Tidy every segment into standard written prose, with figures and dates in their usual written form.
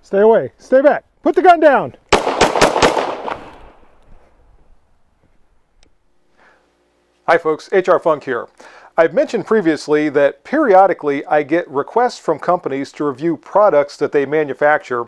Stay away. Stay back. Put the gun down. Hi folks, HR Funk here. I've mentioned previously that periodically I get requests from companies to review products that they manufacture,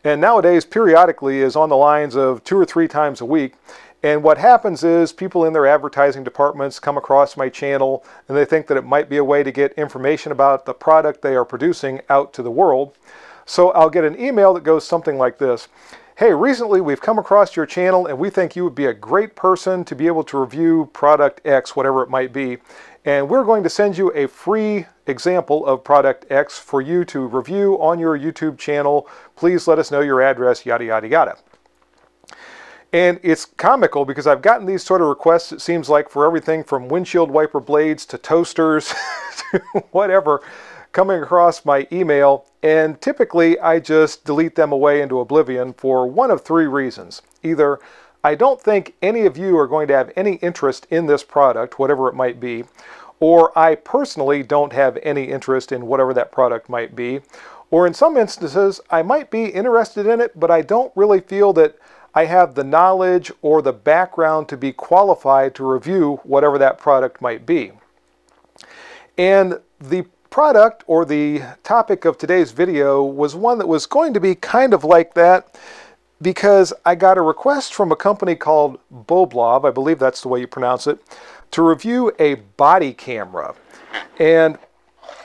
and nowadays periodically is on the lines of 2 or 3 times a week. And what happens is people in their advertising departments come across my channel and they think that it might be a way to get information about the product they are producing out to the world. So I'll get an email that goes something like this. Hey, recently we've come across your channel and we think you would be a great person to be able to review product X, whatever it might be. And we're going to send you a free example of product X for you to review on your YouTube channel. Please let us know your address, yada, yada, yada. And it's comical because I've gotten these sort of requests, it seems like, for everything from windshield wiper blades to toasters to whatever, coming across my email, and typically I just delete them away into oblivion for one of 3 reasons. Either I don't think any of you are going to have any interest in this product, whatever it might be, or I personally don't have any interest in whatever that product might be, or in some instances I might be interested in it, but I don't really feel that I have the knowledge or the background to be qualified to review whatever that product might be. And the product or the topic of today's video was one that was going to be kind of like that because I got a request from a company called Boblov, I believe that's the way you pronounce it, to review a body camera. And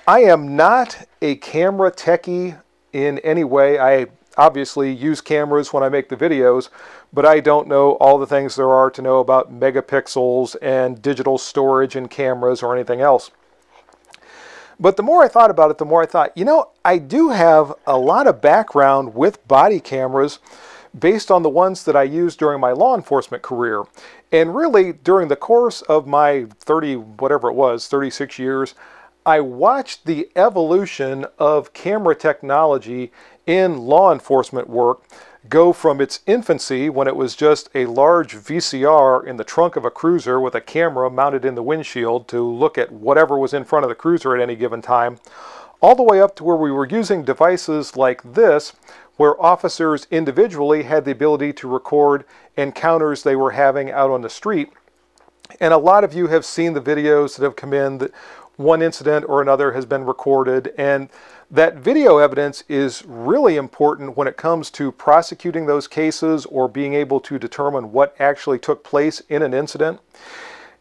I am not a camera techie in any way. I obviously use cameras when I make the videos, but I don't know all the things there are to know about megapixels and digital storage in cameras or anything else. But the more I thought about it, the more I thought, you know, I do have a lot of background with body cameras based on the ones that I used during my law enforcement career. And really, during the course of my 36 years, I watched the evolution of camera technology in law enforcement work go from its infancy, when it was just a large VCR in the trunk of a cruiser with a camera mounted in the windshield to look at whatever was in front of the cruiser at any given time, all the way up to where we were using devices like this, where officers individually had the ability to record encounters they were having out on the street. And a lot of you have seen the videos that have come in that one incident or another has been recorded, and that video evidence is really important when it comes to prosecuting those cases or being able to determine what actually took place in an incident.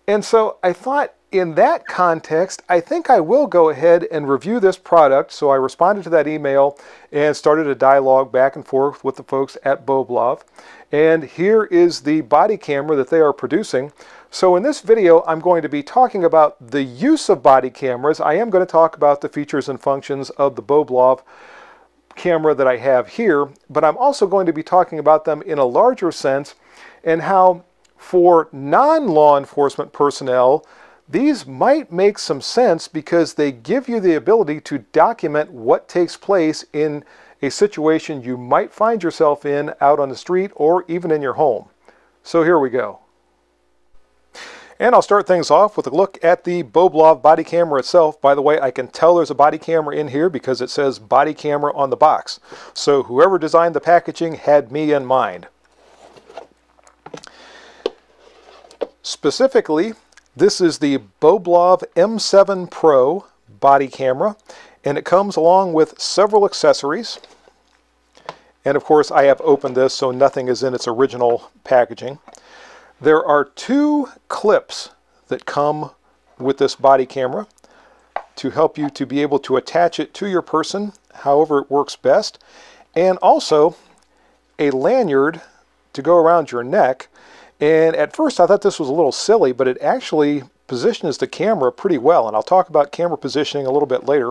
And so I thought, in that context, I think I will go ahead and review this product. So I responded to that email and started a dialogue back and forth with the folks at Boblov. And here is the body camera that they are producing. So in this video, I'm going to be talking about the use of body cameras. I am going to talk about the features and functions of the Boblov camera that I have here, but I'm also going to be talking about them in a larger sense and how for non-law enforcement personnel, these might make some sense because they give you the ability to document what takes place in a situation you might find yourself in out on the street or even in your home. So here we go. And I'll start things off with a look at the Boblov body camera itself. By the way, I can tell there's a body camera in here because it says body camera on the box. So whoever designed the packaging had me in mind. Specifically, this is the Boblov M7 Pro body camera, and it comes along with several accessories. And of course, I have opened this so nothing is in its original packaging. There are 2 clips that come with this body camera to help you to be able to attach it to your person however it works best, and also a lanyard to go around your neck. And at first I thought this was a little silly, but it actually positions the camera pretty well, and I'll talk about camera positioning a little bit later.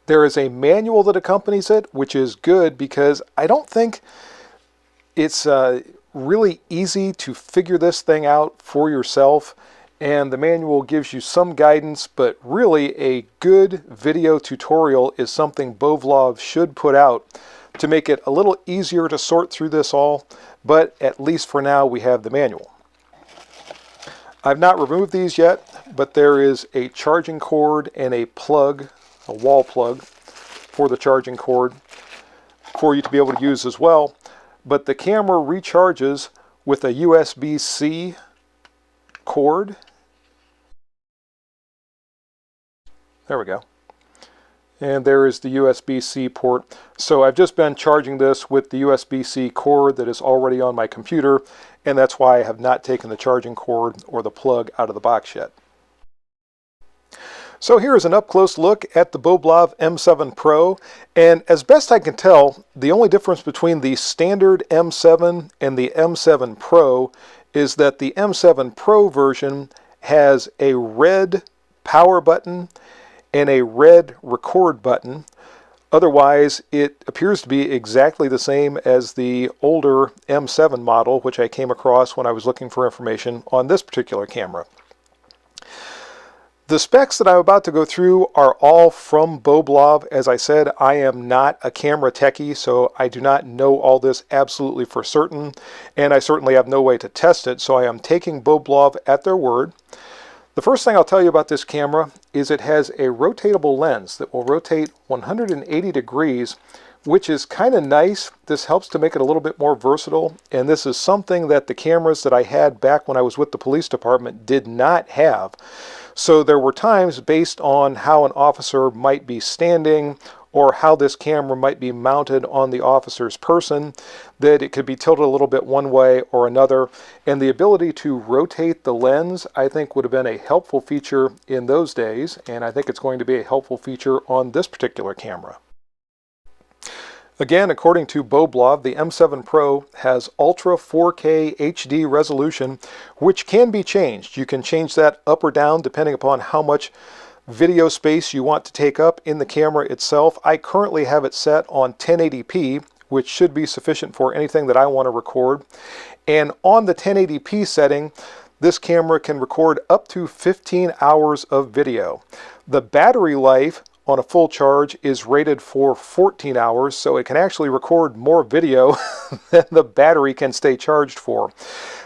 There is a manual that accompanies it, which is good because I don't think it's really easy to figure this thing out for yourself, and the manual gives you some guidance, but really a good video tutorial is something Boblov should put out to make it a little easier to sort through this all, but at least for now we have the manual. I've not removed these yet, but there is a charging cord and a plug, a wall plug for the charging cord. for you to be able to use as well. But the camera recharges with a USB-C cord. There we go. And there is the USB-C port. So I've just been charging this with the USB-C cord that is already on my computer, and that's why I have not taken the charging cord or the plug out of the box yet. So here's an up-close look at the Boblov M7 Pro, and as best I can tell, the only difference between the standard M7 and the M7 Pro is that the M7 Pro version has a red power button and a red record button. Otherwise, it appears to be exactly the same as the older M7 model, which I came across when I was looking for information on this particular camera. The specs that I'm about to go through are all from Boblov. As I said, I am not a camera techie, so I do not know all this absolutely for certain, and I certainly have no way to test it, so I am taking Boblov at their word. The first thing I'll tell you about this camera is it has a rotatable lens that will rotate 180 degrees, which is kind of nice. This helps to make it a little bit more versatile, and this is something that the cameras that I had back when I was with the police department did not have. So there were times, based on how an officer might be standing or how this camera might be mounted on the officer's person, that it could be tilted a little bit one way or another. And the ability to rotate the lens, I think, would have been a helpful feature in those days, and I think it's going to be a helpful feature on this particular camera. Again, according to Boblov, the M7 Pro has Ultra 4K HD resolution, which can be changed. You can change that up or down depending upon how much video space you want to take up in the camera itself. I currently have it set on 1080p, which should be sufficient for anything that I want to record. And on the 1080p setting, this camera can record up to 15 hours of video. The battery life on a full charge is rated for 14 hours, so it can actually record more video than the battery can stay charged for.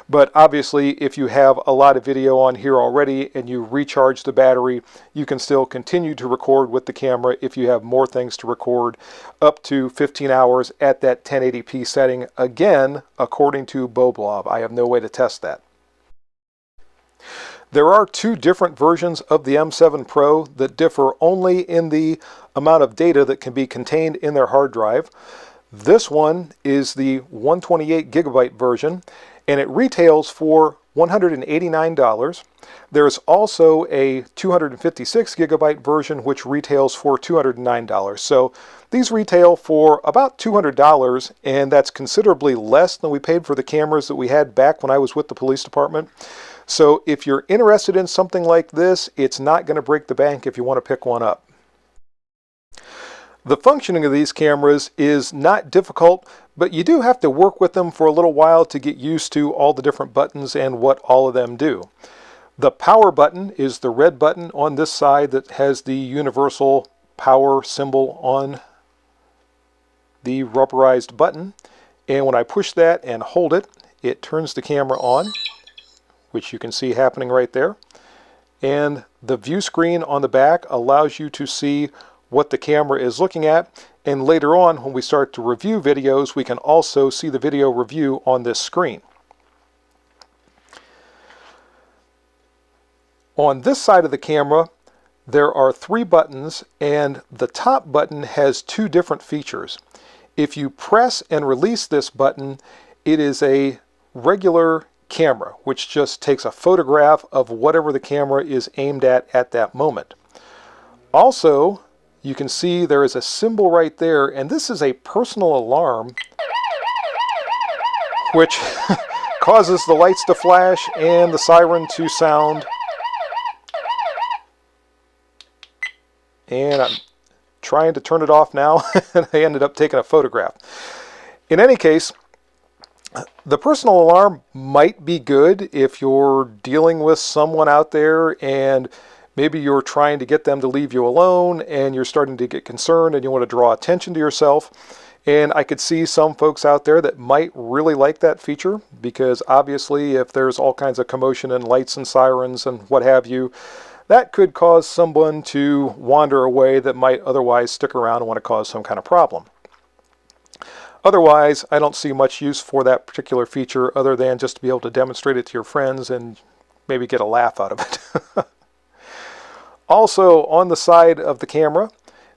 But obviously, if you have a lot of video on here already and you recharge the battery, you can still continue to record with the camera if you have more things to record up to 15 hours at that 1080p setting, again, according to Boblov. I have no way to test that. There are two different versions of the M7 Pro that differ only in the amount of data that can be contained in their hard drive. This one is the 128 gigabyte version, and it retails for $189. There's also a 256 gigabyte version which retails for $209. So these retail for about $200, and that's considerably less than we paid for the cameras that we had back when I was with the police department. So if you're interested in something like this, it's not going to break the bank if you want to pick one up. The functioning of these cameras is not difficult, but you do have to work with them for a little while to get used to all the different buttons and what all of them do. The power button is the red button on this side that has the universal power symbol on the rubberized button. And when I push that and hold it, it turns the camera on, which you can see happening right there. And the view screen on the back allows you to see what the camera is looking at. And later on, when we start to review videos, we can also see the video review on this screen. On this side of the camera, there are three buttons, and the top button has two different features. If you press and release this button, it is a regular camera, which just takes a photograph of whatever the camera is aimed at that moment. Also, you can see there is a symbol right there, and this is a personal alarm which causes the lights to flash and the siren to sound. And I'm trying to turn it off now, and I ended up taking a photograph. In any case, the personal alarm might be good if you're dealing with someone out there and maybe you're trying to get them to leave you alone and you're starting to get concerned and you want to draw attention to yourself. And I could see some folks out there that might really like that feature, because obviously if there's all kinds of commotion and lights and sirens and what have you, that could cause someone to wander away that might otherwise stick around and want to cause some kind of problem. Otherwise, I don't see much use for that particular feature other than just to be able to demonstrate it to your friends and maybe get a laugh out of it. Also, on the side of the camera,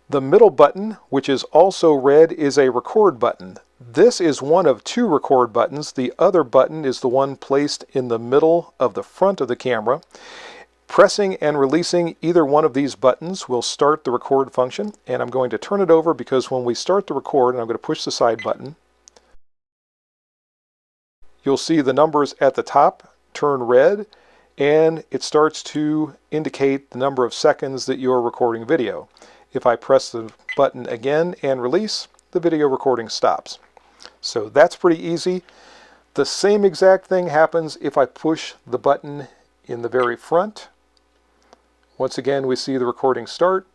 the middle button, which is also red, is a record button. This is one of two record buttons. The other button is the one placed in the middle of the front of the camera. Pressing and releasing either one of these buttons will start the record function, and I'm going to turn it over because when we start the record, and I'm going to push the side button, you'll see the numbers at the top turn red, and it starts to indicate the number of seconds that you're recording video. If I press the button again and release, the video recording stops. So that's pretty easy. The same exact thing happens if I push the button in the very front. Once again, we see the recording start,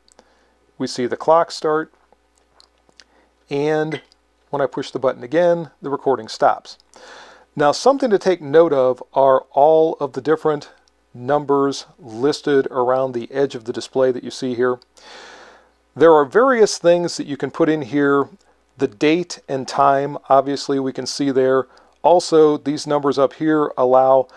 we see the clock start, and when I push the button again, the recording stops. Now, something to take note of are all of the different numbers listed around the edge of the display that you see here. There are various things that you can put in here. The date and time, obviously, we can see there. Also, these numbers up here allow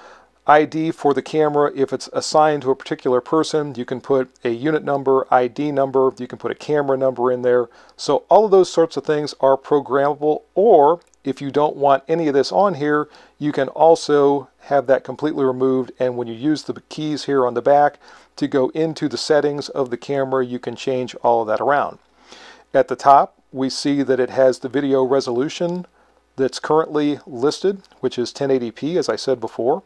ID for the camera. If it's assigned to a particular person, you can put a unit number, ID number, you can put a camera number in there. So all of those sorts of things are programmable, or if you don't want any of this on here, you can also have that completely removed, and when you use the keys here on the back to go into the settings of the camera, you can change all of that around. At the top, we see that it has the video resolution that's currently listed, which is 1080p, as I said before.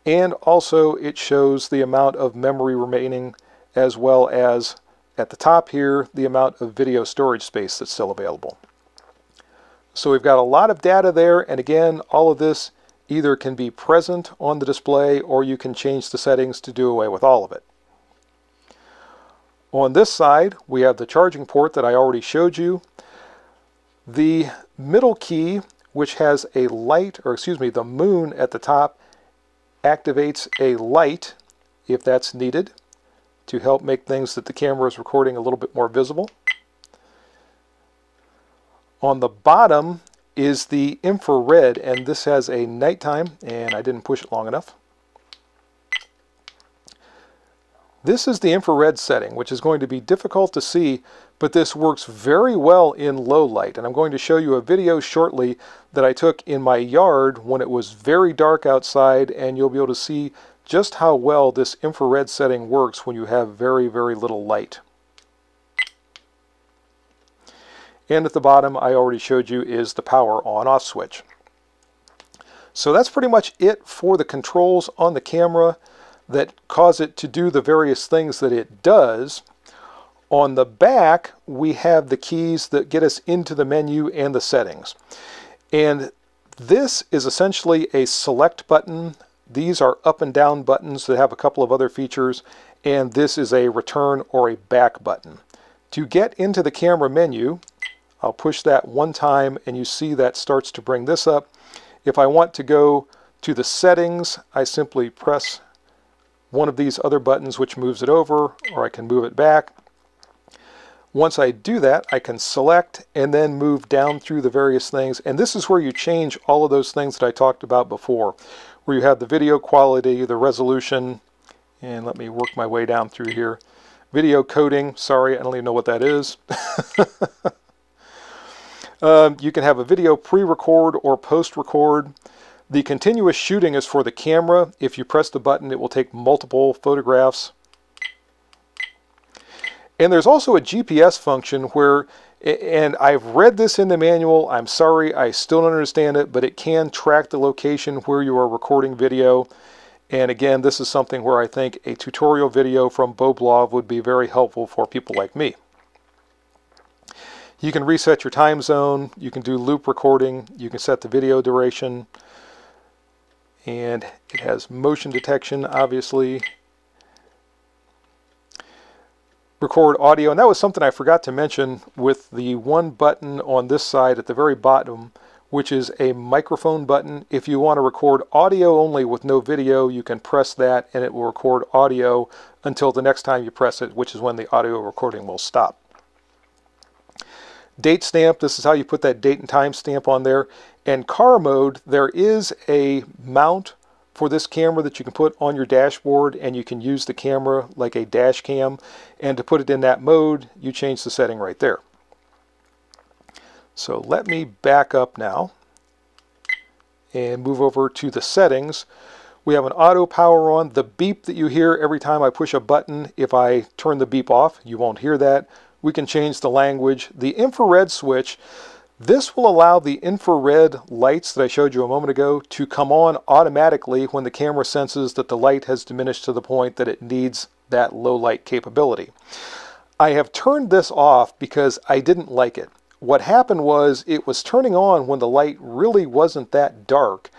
And also it shows the amount of memory remaining, as well as at the top here, the amount of video storage space that's still available. So we've got a lot of data there, and again, all of this either can be present on the display or you can change the settings to do away with all of it. On this side, we have the charging port that I already showed you. The middle key, which has a light, or excuse me, the moon at the top, activates a light if that's needed to help make things that the camera is recording a little bit more visible. On the bottom is the infrared, and this has a nighttime, and I didn't push it long enough. This is the infrared setting, which is going to be difficult to see, but this works very well in low light. And I'm going to show you a video shortly that I took in my yard when it was very dark outside, and you'll be able to see just how well this infrared setting works when you have very, very little light. And at the bottom, I already showed you, is the power on-off switch. So that's pretty much it for the controls on the camera that cause it to do the various things that it does. On the back, we have the keys that get us into the menu and the settings. And this is essentially a select button. These are up and down buttons that have a couple of other features, and this is a return or a back button. To get into the camera menu, I'll push that one time and you see that starts to bring this up. If I want to go to the settings, I simply press one of these other buttons which moves it over, or I can move it back. Once I do that, I can select and then move down through the various things, and this is where you change all of those things that I talked about before, where you have the video quality, the resolution, and let me work my way down through here. Video coding, sorry, I don't even know what that is. You can have a video pre-record or post-record. The continuous shooting is for the camera. If you press the button, it will take multiple photographs. And there's also a GPS function where, and I've read this in the manual, I'm sorry, I still don't understand it, but it can track the location where you are recording video. And again, this is something where I think a tutorial video from Boblov would be very helpful for people like me. You can reset your time zone, you can do loop recording, you can set the video duration, and it has motion detection, obviously. Record audio, and that was something I forgot to mention with the one button on this side at the very bottom, which is a microphone button. If you want to record audio only with no video, you can press that and it will record audio until the next time you press it, which is when the audio recording will stop. Date stamp, this is how you put that date and time stamp on there. And car mode, there is a mount for this camera that you can put on your dashboard, and you can use the camera like a dash cam. And to put it in that mode, you change the setting right there. So let me back up now and move over to the settings. We have an auto power on. The beep that you hear every time I push a button, if I turn the beep off, you won't hear that. We can change the language. The infrared switch, this will allow the infrared lights that I showed you a moment ago to come on automatically when the camera senses that the light has diminished to the point that it needs that low light capability. I have turned this off because I didn't like it. What happened was it was turning on when the light really wasn't that dark,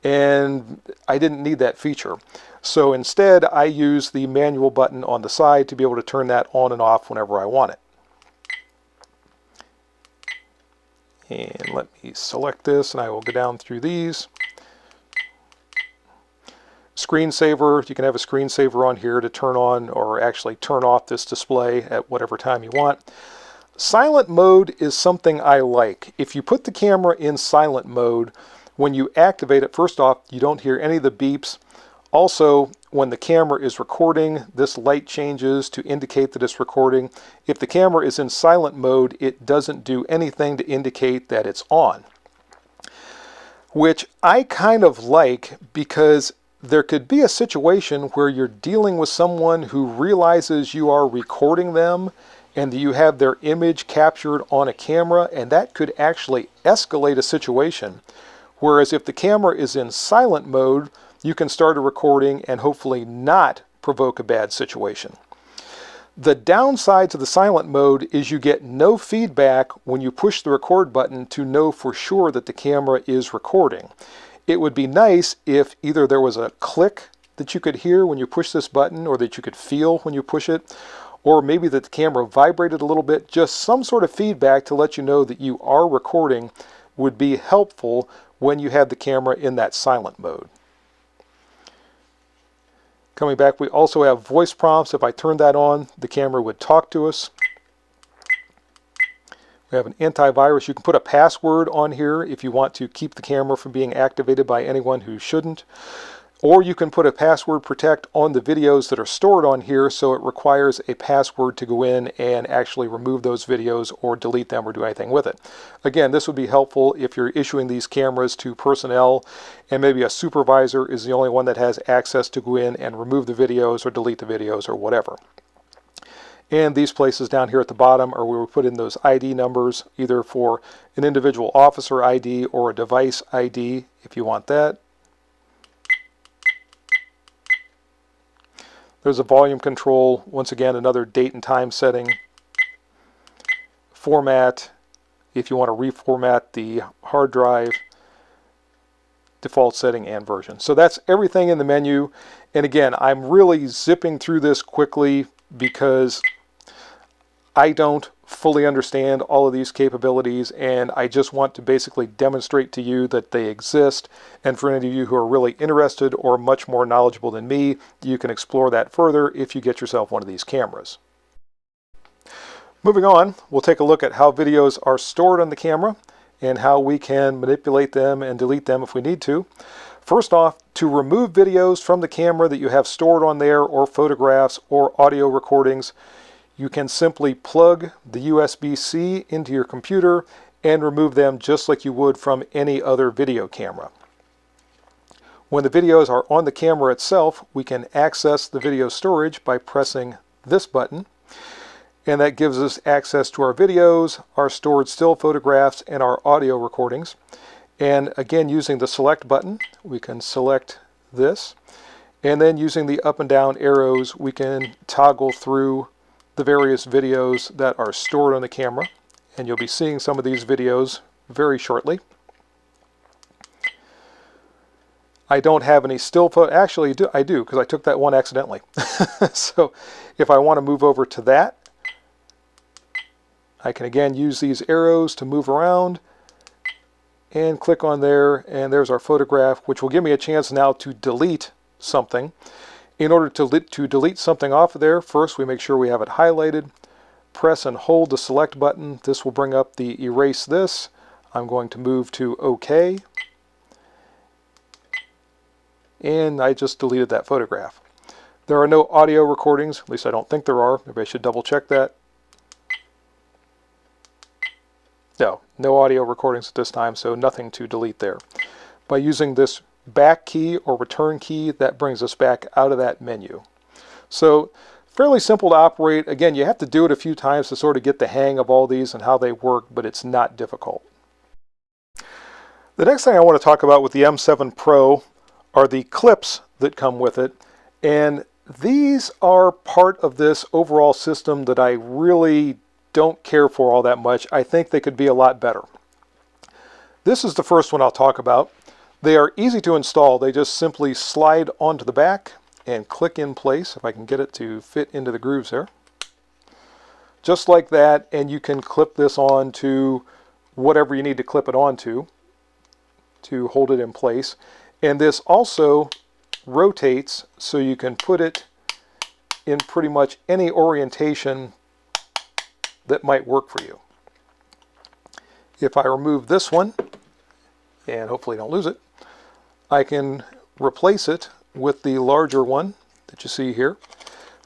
and I didn't need that feature. So instead, I use the manual button on the side to be able to turn that on and off whenever I want it. And let me select this, and I will go down through these. Screensaver, you can have a screensaver on here to turn on or actually turn off this display at whatever time you want. Silent mode is something I like. If you put the camera in silent mode, when you activate it, first off, you don't hear any of the beeps. Also, when the camera is recording, this light changes to indicate that it's recording. If the camera is in silent mode, it doesn't do anything to indicate that it's on, which I kind of like, because there could be a situation where you're dealing with someone who realizes you are recording them and you have their image captured on a camera, and that could actually escalate a situation. Whereas if the camera is in silent mode, you can start a recording and hopefully not provoke a bad situation. The downside to the silent mode is you get no feedback when you push the record button to know for sure that the camera is recording. It would be nice if either there was a click that you could hear when you push this button, or that you could feel when you push it, or maybe that the camera vibrated a little bit. Just some sort of feedback to let you know that you are recording would be helpful when you have the camera in that silent mode. Coming back, we also have voice prompts. If I turn that on, the camera would talk to us. We have an antivirus. You can put a password on here if you want to keep the camera from being activated by anyone who shouldn't. Or you can put a password protect on the videos that are stored on here, so it requires a password to go in and actually remove those videos or delete them or do anything with it. Again, this would be helpful if you're issuing these cameras to personnel and maybe a supervisor is the only one that has access to go in and remove the videos or delete the videos or whatever. And these places down here at the bottom are where we put in those ID numbers, either for an individual officer ID or a device ID if you want that. There's a volume control, once again another date and time setting. Format, if you want to reformat the hard drive, default setting and version. So that's everything in the menu. And again, I'm really zipping through this quickly because I don't fully understand all of these capabilities, and I just want to basically demonstrate to you that they exist. And for any of you who are really interested or much more knowledgeable than me, you can explore that further if you get yourself one of these cameras. Moving on, we'll take a look at how videos are stored on the camera and how we can manipulate them and delete them if we need to. First off, to remove videos from the camera that you have stored on there, or photographs or audio recordings, you can simply plug the USB-C into your computer and remove them just like you would from any other video camera. When the videos are on the camera itself, we can access the video storage by pressing this button, and that gives us access to our videos, our stored still photographs, and our audio recordings. And again, using the select button, we can select this, and then using the up and down arrows, we can toggle through the various videos that are stored on the camera, and you'll be seeing some of these videos very shortly. I don't have any still photo. Actually, I do, because I took that one accidentally. So if I want to move over to that, I can again use these arrows to move around and click on there, and there's our photograph, which will give me a chance now to delete something. In order to delete something off of there, first we make sure we have it highlighted, press and hold the select button, this will bring up the erase this. I'm going to move to OK. And I just deleted that photograph. There are no audio recordings, at least I don't think there are. Maybe I should double check that. No audio recordings at this time, so nothing to delete there. By using this back key or return key, that brings us back out of that menu. So fairly simple to operate. Again, you have to do it a few times to sort of get the hang of all these and how they work, but it's not difficult. The next thing I want to talk about with the M7 Pro are the clips that come with it. And these are part of this overall system that I really don't care for all that much. I think they could be a lot better. This is the first one I'll talk about. They are easy to install. They just simply slide onto the back and click in place, if I can get it to fit into the grooves there. Just like that, and you can clip this on to whatever you need to clip it onto to hold it in place. And this also rotates so you can put it in pretty much any orientation that might work for you. If I remove this one, and hopefully don't lose it, I can replace it with the larger one that you see here.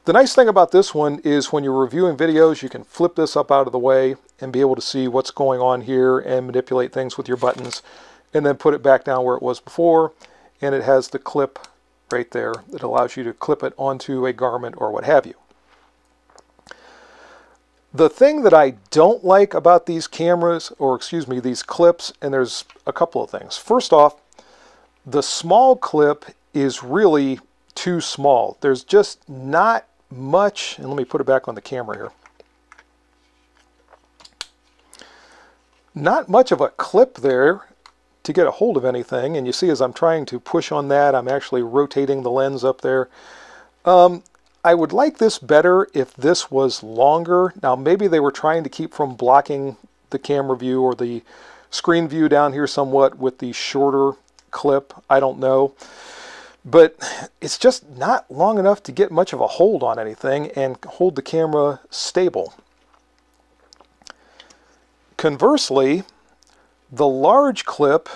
The nice thing about this one is when you're reviewing videos, you can flip this up out of the way and be able to see what's going on here and manipulate things with your buttons, and then put it back down where it was before, and it has the clip right there that allows you to clip it onto a garment or what have you. The thing that I don't like about these cameras, or excuse me, these clips, and there's a couple of things. First off, the small clip is really too small. There's just not much, and let me put it back on the camera here. Not much of a clip there to get a hold of anything, and you see as I'm trying to push on that, I'm actually rotating the lens up there. I would like this better if this was longer. Now maybe they were trying to keep from blocking the camera view or the screen view down here somewhat with the shorter clip. I don't know. But it's just not long enough to get much of a hold on anything and hold the camera stable. Conversely, the large clip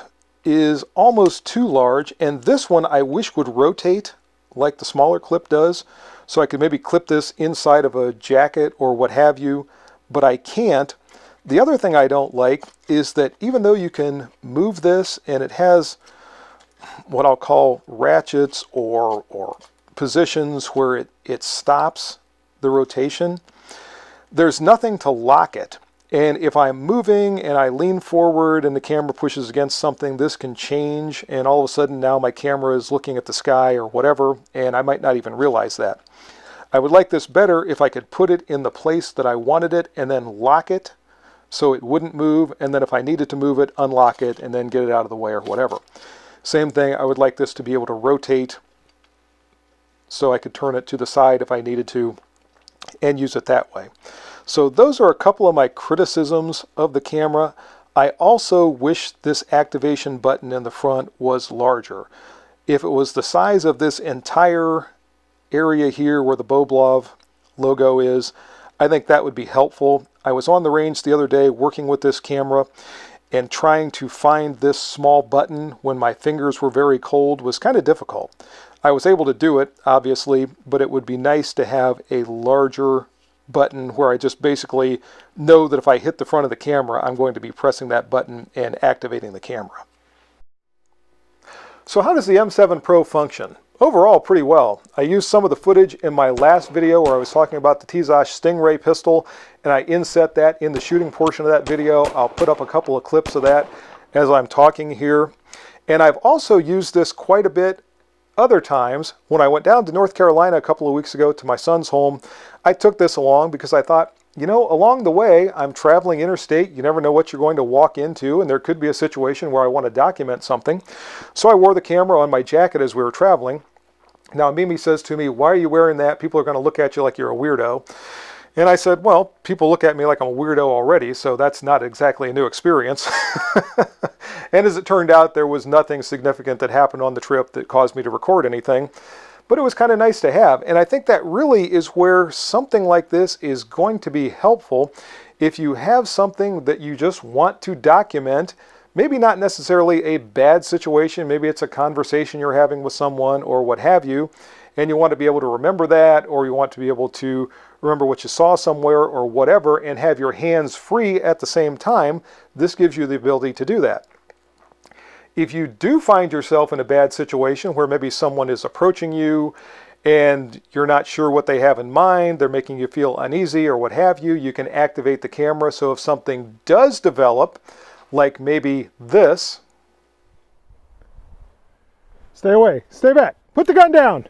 is almost too large, and this one I wish would rotate like the smaller clip does, so I could maybe clip this inside of a jacket or what have you, but I can't. The other thing I don't like is that even though you can move this and it has what I'll call ratchets or positions where it stops the rotation, there's nothing to lock it. And if I'm moving and I lean forward and the camera pushes against something, this can change, and all of a sudden now my camera is looking at the sky or whatever, and I might not even realize that. I would like this better if I could put it in the place that I wanted it and then lock it so it wouldn't move, and then if I needed to move it, unlock it and then get it out of the way or whatever. Same thing, I would like this to be able to rotate so I could turn it to the side if I needed to and use it that way. So those are a couple of my criticisms of the camera. I also wish this activation button in the front was larger. If it was the size of this entire area here where the Boblov logo is, I think that would be helpful. I was on the range the other day working with this camera, and trying to find this small button when my fingers were very cold was kind of difficult. I was able to do it, obviously, but it would be nice to have a larger button where I just basically know that if I hit the front of the camera, I'm going to be pressing that button and activating the camera. So how does the M7 Pro function? Overall, pretty well. I used some of the footage in my last video where I was talking about the Tizosh Stingray pistol, and I inset that in the shooting portion of that video. I'll put up a couple of clips of that as I'm talking here. And I've also used this quite a bit other times. When I went down to North Carolina a couple of weeks ago to my son's home, I took this along because I thought, you know, along the way, I'm traveling interstate. You never know what you're going to walk into, and there could be a situation where I want to document something. So I wore the camera on my jacket as we were traveling. Now, Mimi says to me, "Why are you wearing that? People are going to look at you like you're a weirdo." And I said, well, people look at me like I'm a weirdo already, so that's not exactly a new experience. And as it turned out, there was nothing significant that happened on the trip that caused me to record anything. but it was kind of nice to have. And I think that really is where something like this is going to be helpful. If you have something that you just want to document, maybe not necessarily a bad situation, maybe it's a conversation you're having with someone or what have you, and you want to be able to remember that, or you want to be able to remember what you saw somewhere or whatever, and have your hands free at the same time, this gives you the ability to do that. If you do find yourself in a bad situation where maybe someone is approaching you and you're not sure what they have in mind, they're making you feel uneasy or what have you, you can activate the camera. So if something does develop, like maybe this, stay away, stay back, put the gun down.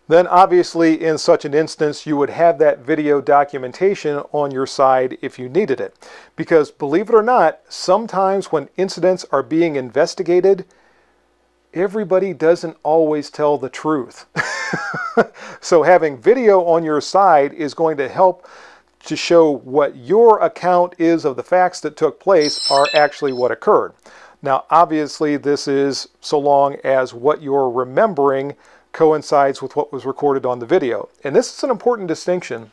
Then obviously in such an instance you would have that video documentation on your side if you needed it. Because believe it or not, sometimes when incidents are being investigated, everybody doesn't always tell the truth. So having video on your side is going to help to show what your account is of the facts that took place are actually what occurred. Now obviously this is so long as what you're remembering coincides with what was recorded on the video. And this is an important distinction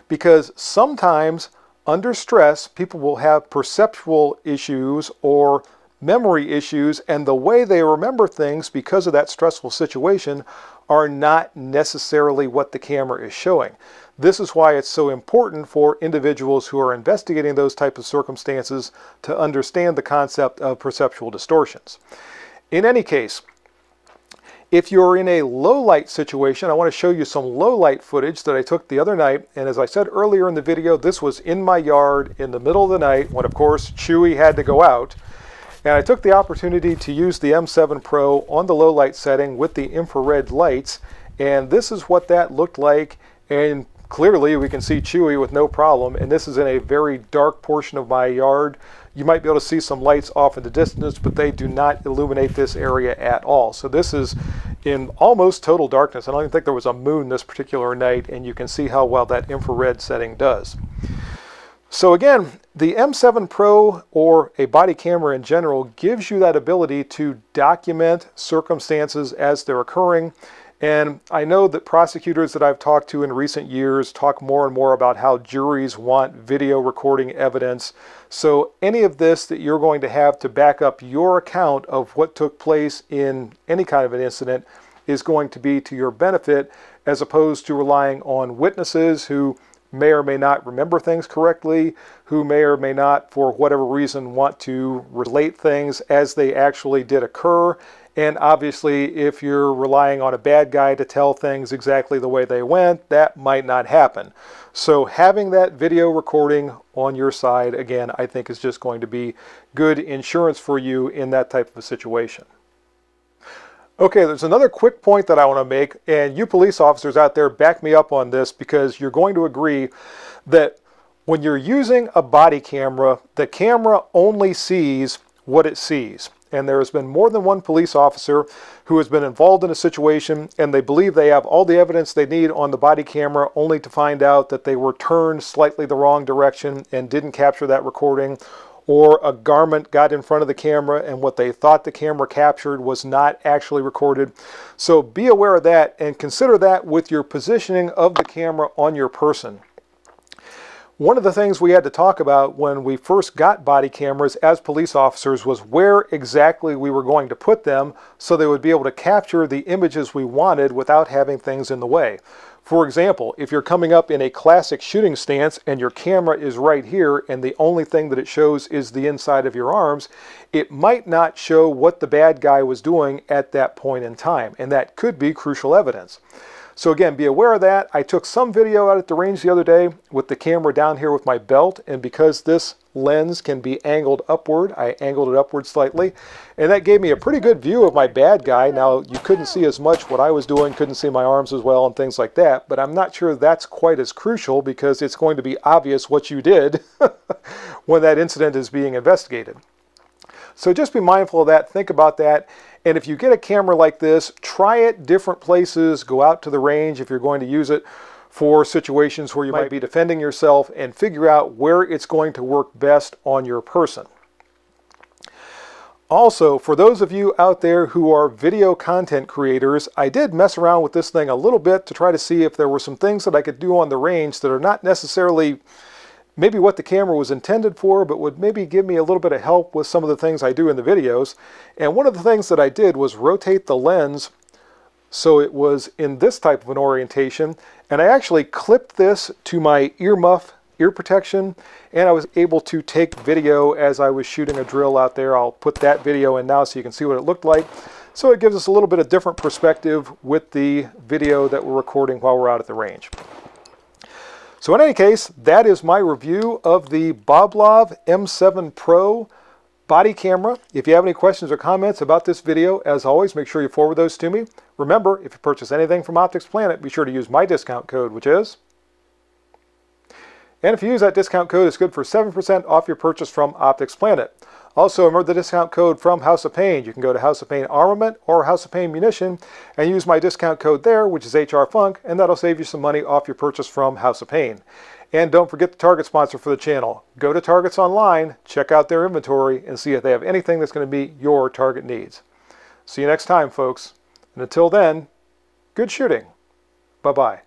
because sometimes under stress people will have perceptual issues or memory issues, and the way they remember things because of that stressful situation are not necessarily what the camera is showing. This is why it's so important for individuals who are investigating those types of circumstances to understand the concept of perceptual distortions. In any case, if you're in a low light situation, I want to show you some low light footage that I took the other night. And as I said earlier in the video, this was in my yard in the middle of the night when, of course, Chewy had to go out. And I took the opportunity to use the M7 Pro on the low light setting with the infrared lights. And this is what that looked like. And clearly we can see Chewy with no problem. And this is in a very dark portion of my yard. You might be able to see some lights off in the distance, but they do not illuminate this area at all. So this is in almost total darkness. I don't even think there was a moon this particular night, and you can see how well that infrared setting does. So again, the M7 Pro, or a body camera in general, gives you that ability to document circumstances as they're occurring. And I know that prosecutors that I've talked to in recent years talk more and more about how juries want video recording evidence. So any of this that you're going to have to back up your account of what took place in any kind of an incident is going to be to your benefit, as opposed to relying on witnesses who may or may not remember things correctly, who may or may not, for whatever reason, want to relate things as they actually did occur. And obviously, if you're relying on a bad guy to tell things exactly the way they went, that might not happen. So having that video recording on your side, again, I think is just going to be good insurance for you in that type of a situation. Okay, there's another quick point that I want to make, and you police officers out there, back me up on this, because you're going to agree that when you're using a body camera, the camera only sees what it sees. And there has been more than one police officer who has been involved in a situation and they believe they have all the evidence they need on the body camera, only to find out that they were turned slightly the wrong direction and didn't capture that recording, or a garment got in front of the camera and what they thought the camera captured was not actually recorded. So be aware of that and consider that with your positioning of the camera on your person. One of the things we had to talk about when we first got body cameras as police officers was where exactly we were going to put them so they would be able to capture the images we wanted without having things in the way. For example, if you're coming up in a classic shooting stance and your camera is right here and the only thing that it shows is the inside of your arms, it might not show what the bad guy was doing at that point in time, and that could be crucial evidence. So again, be aware of that. I took some video out at the range the other day with the camera down here with my belt, and because this lens can be angled upward, I angled it upward slightly, and that gave me a pretty good view of my bad guy. Now, you couldn't see as much what I was doing, couldn't see my arms as well and things like that, but I'm not sure that's quite as crucial because it's going to be obvious what you did when that incident is being investigated. So just be mindful of that, think about that. And if you get a camera like this, try it different places, go out to the range if you're going to use it for situations where you might be defending yourself, and figure out where it's going to work best on your person. Also, for those of you out there who are video content creators, I did mess around with this thing a little bit to try to see if there were some things that I could do on the range that are not necessarily maybe what the camera was intended for, but would maybe give me a little bit of help with some of the things I do in the videos. And one of the things that I did was rotate the lens so it was in this type of an orientation, and I actually clipped this to my ear protection, and I was able to take video as I was shooting a drill out there. I'll put that video in now so you can see what it looked like. So it gives us a little bit of different perspective with the video that we're recording while we're out at the range. So in any case, that is my review of the Boblov M7 Pro body camera. If you have any questions or comments about this video, as always, make sure you forward those to me. Remember, if you purchase anything from Optics Planet, be sure to use my discount code, which is... And if you use that discount code, it's good for 7% off your purchase from Optics Planet. Also, remember the discount code from House of Pain. You can go to House of Pain Armament or House of Pain Munition and use my discount code there, which is HRFunk, and that'll save you some money off your purchase from House of Pain. And don't forget the Target sponsor for the channel. Go to Target's online, check out their inventory, and see if they have anything that's going to meet your Target needs. See you next time, folks. And until then, good shooting. Bye-bye.